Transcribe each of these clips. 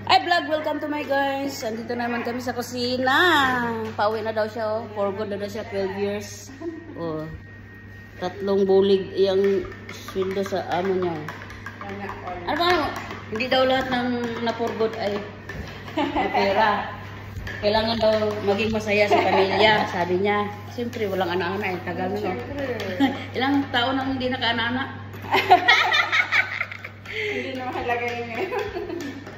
Hi vlog, welcome to my guys. Andito naman kami sa kusina. Pauwi na daw siya, oh. For good na daw siya, 12 years. Oh. 3 bulig yung sweldo sa amo niya. Ano ba? Hindi daw lahat ng na-for good ay pera. Kailangan daw maging masaya sa pamilya, sabi niya. Siyempre, walang anak-anak, tagal na, no? Ilang taon nang hindi naka-anak-anak? Hindi na mahalaga yun ngayon.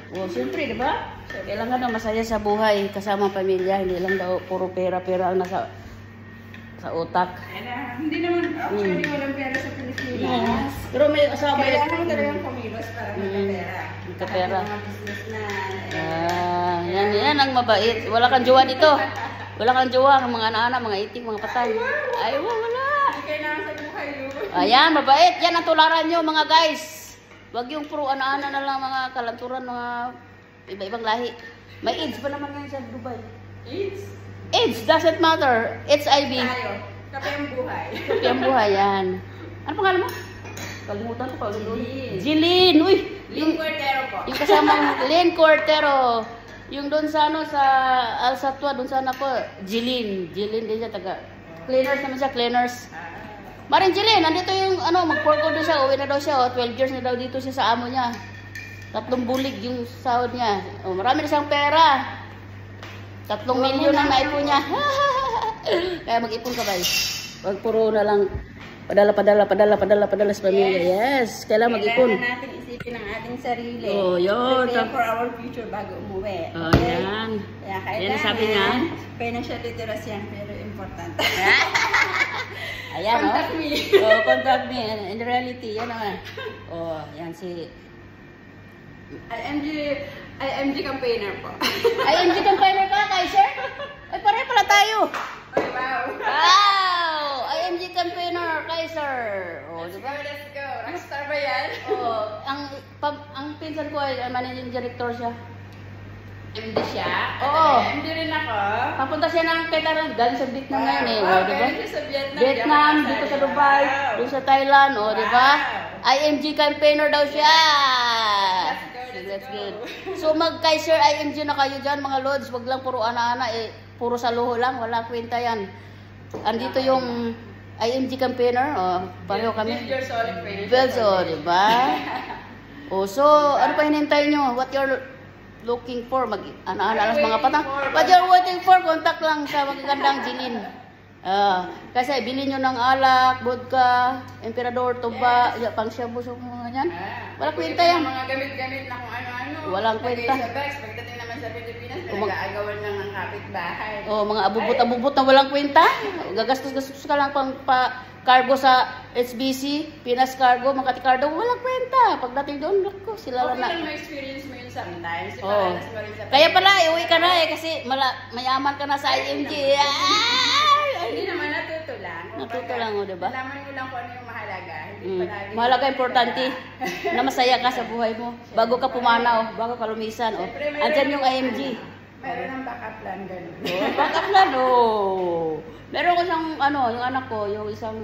Oh, siyempre, di ba? Kailangan daw masaya sa buhay kasama pamilya, hindi lang daw puro pera-pera ang nasa sa utak. Hindi naman actually walang pera sa Pilipinas. Pero may asawa. Kailangan talagang kumilos para magkapera. Magkapera. Mga business na. Yan ang mabait. Wala kang jowa dito. Wala kang jowa, mga anak-anak, mga itik, mga patay. Ay, wala. Kailangan sa buhay yun. Ayan, mabait. Yan ang tularan nyo, mga guys. Wag yung puro ana-ana na lang mga kalanturan, mga iba-ibang lahi. May AIDS pa naman ngayon sa Dubai. AIDS? AIDS doesn't matter. It's HIV. Tayo. Kape ang buhay. Kape ang buhay, yan. Ano pangalan mo? Kalimutan ko pa. Jilin. Uy! Lynn Cortero po. Yung kasamang Lynn Cortero. Yung doon sa ano, sa Al Satwa, doon sa anak ko, Jilin. Jilin din siya, taga. Cleaners naman siya, cleaners. Maring Jilin, nandito yung ano, mag-forko doon siya, uwi na daw siya, 12 years na daw dito siya sa amo niya. 3 bulig yung sahod niya. Oh, marami na siyang pera. 3 milyon ang naipon niya. Kaya mag-ipon ka ba? Wag puro na lang padala sa pamilya. Yes, kailangan mag-ipon. Kailangan natin isipin ang ating sarili. Oh, yun. Prepare for our future bago umuwi. Oh, okay? yan. Kaya kailangan, yan sabi niya. Financial literacy yan, pero importante. Ayan, contact me. Oh, contact me. In reality, yan naman. Oh, yan si IMG campaigner po. IMG campaigner ka, Kaiser? Ay, pare pala tayo. Ay, wow. Wow! IMG campaigner, Kaiser. Oh, Let's di go, ba? let's go. Rockstar ba yan? Oh, ang pinsan ko ay managing director siya. MD siya? Oo. MD rin ako. Papunta siya ng Thailand, galing sa Vietnam ngayon eh. Wow, Oh, di ba? galing siya sa Vietnam. Vietnam, dito sa Dubai, dito sa Thailand, oh, di ba? IMG campaigner daw siya. That's good. So mag-Kaiser IMG na kayo dyan, mga lods. Wag lang puro ana-ana, eh, puro sa luho lang. Wala kwenta yan. Andito yung IMG campaigner. Oh, pareho kami. Build your solid financial Build, oh, di ba? Oh, so, ano pa hinintay nyo? What you're looking for? Ana-ana lang mga patang. What you're waiting for? Contact lang sa magagandang Jilin. Kasi bilhin nyo ng alak, vodka, emperador, tuba, pang shabu, mga yan. Wala kwenta yan. Mga gamit-gamit na kung ano-ano. Walang kwenta. Sa bags, pagdating naman sa Pilipinas, nag-aagawan lang ng kapitbahay. Oh, mga abubot-abubot na walang kwenta. Gagastos-gastos ka lang pang cargo sa HBC, Pinas Cargo, Makati Cargo, walang kwenta. Pagdating doon, naku, sila lang na. Okay lang ma-experience mo yun sometimes. Oh. Kaya pala, iuwi ka na eh, kasi mayaman ka na sa IMG. Hindi naman, natuto lang. Natuto lang, oh, diba? Alaman mo lang kung ano yung mahalaga. Mahalaga, importante na masaya ka sa buhay mo. Bago ka pumanaw, bago ka lumisan. Oh. Andyan yung IMG. Meron ng backup plan, gano'n. Oh, backup plan, oh. Meron ko siyang, ano, yung anak ko, yung isang,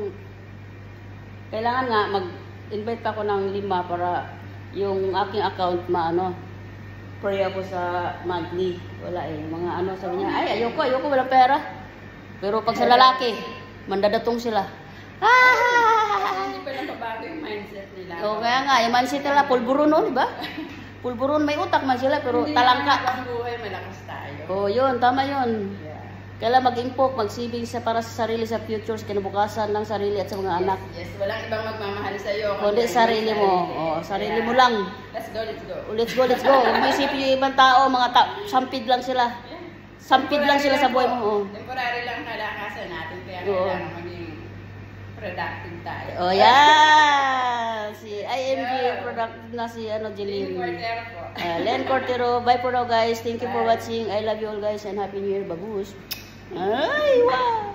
kailangan nga, mag-invite pa ako ng 5 para yung aking account, pray ako sa monthly. Wala eh, mga ano, sabi niya, ay, ayoko, walang pera. Pero pag sa lalaki, mandadatong sila. Hindi pa lang pabago yung mindset nila. O kaya nga, yung mindset nila, pulburon no, di ba? Pulburon, may utak man sila, pero talangka. Hindi naman buhay, malakas tayo. O yun, tama yun. Yeah. Kailangan mag-impok, magsibing para sa sarili, sa future, sa kinabukasan ng sarili at sa mga anak. Yes, walang ibang magmamahal sa'yo. Kundi sarili mo. O, sarili mo lang. Let's go. Let's go. Huwag mo isipin yung ibang tao, sampid lang sila. Sampid lang sila sa buhay mo. Oh. Temporary lang kalakasan natin, kaya Oo. kailangan maging productive tayo. Oh, yeah! Si IMG productive na si Jilin. Lynn Cortero po. Lynn Cortero. Bye for now, guys. Thank you for watching. I love you all, guys, and Happy New Year. Bagus. Ay, wow!